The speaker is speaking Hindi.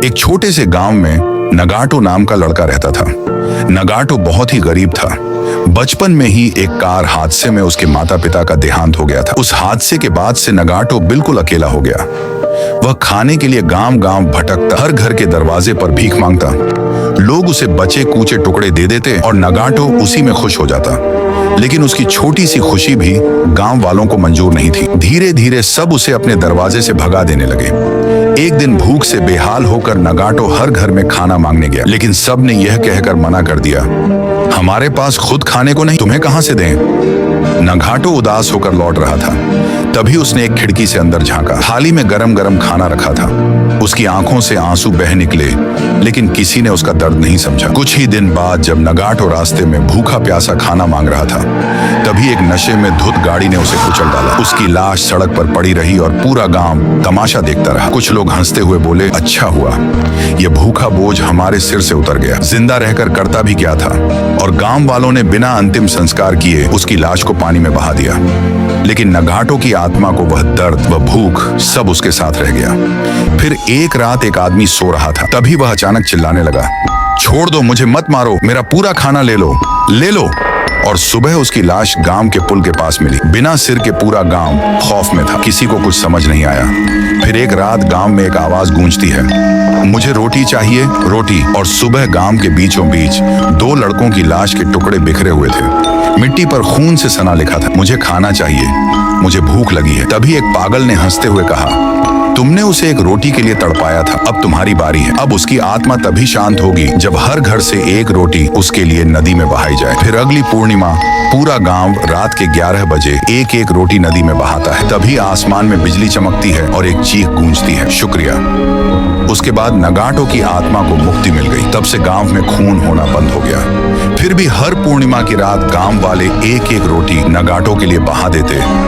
एक छोटे से गांव में नगाटो नाम का लड़का रहता था। नगाटो बहुत ही गरीब था। बचपन में ही एक कार हादसे में उसके माता पिता का देहांत हो गया था। उस हादसे के बाद से नगाटो बिल्कुल अकेला हो गया। वह खाने के लिए गांव गांव भटकता, हर घर के दरवाजे पर भीख मांगता। लोग उसे बचे कूचे टुकड़े दे देते और नगाटो उसी में खुश हो जाता। लेकिन उसकी छोटी सी खुशी भी गांव वालों को मंजूर नहीं थी। धीरे धीरे सब उसे अपने दरवाजे से भगा देने लगे। एक दिन भूख से बेहाल होकर नगाटो हर घर में खाना मांगने गया, लेकिन सब ने यह कहकर मना कर दिया, हमारे पास खुद खाने को नहीं, तुम्हें कहां से दें। नगाटो उदास होकर लौट रहा था। तभी उसने एक खिड़की से अंदर झांका। थाली में गरम गरम खाना रखा था। उसकी आंखों से आंसू बह निकले, लेकिन किसी ने उसका दर्द नहीं समझा। कुछ ही दिन बाद जब नगाटो रास्ते में भूखा प्यासा खाना मांग रहा था, तभी एक नशे में धुत गाड़ी ने उसे कुचल डाला। उसकी लाश सड़क पर पड़ी रही और पूरा गांव तमाशा देखता रहा। कुछ लोग हंसते हुए बोले, अच्छा हुआ, यह भूखा बोझ हमारे सिर से उतर गया। जिंदा रहकर करता भी क्या था। और गांव वालों ने बिना अंतिम संस्कार किए उसकी लाश को पानी में बहा दिया। लेकिन नगाटो की आत्मा को वह दर्द, वह भूख सब उसके साथ रह गया। फिर एक रात एक आदमी सो रहा था। तभी वह अचानक चिल्लाने लगा, छोड़ दो, मुझे मत मारो, मेरा पूरा खाना ले लो, ले लो। और सुबह उसकी लाश गांव के पुल के पास मिली। बिना सिर के पूरा गांव खौफ में था। किसी को कुछ समझ नहीं आया। फिर एक रात गांव में एक आवाज गूंजती है, मुझे रोटी चाहिए, रोटी। और सुबह गांव के बीचों बीच दो लड़कों की लाश के टुकड़े बिखरे हुए थे। मिट्टी पर खून से सना लिखा था, मुझे खाना चाहिए, मुझे भूख लगी है। तभी एक पागल ने हंसते हुए कहा, तुमने उसे एक रोटी के लिए तड़पाया था, अब तुम्हारी बारी है। अब उसकी आत्मा तभी शांत होगी जब हर घर से एक रोटी उसके लिए नदी में बहाई जाए। फिर अगली पूर्णिमा पूरा गांव रात के 11 बजे एक एक रोटी नदी में बहाता है। तभी आसमान में बिजली चमकती है और एक चीख गूंजती है, शुक्रिया। उसके बाद नगाटो की आत्मा को मुक्ति मिल गई। तब से गांव में खून होना बंद हो गया। फिर भी हर पूर्णिमा की रात गांव वाले एक एक रोटी नगाटो के लिए बहा देते।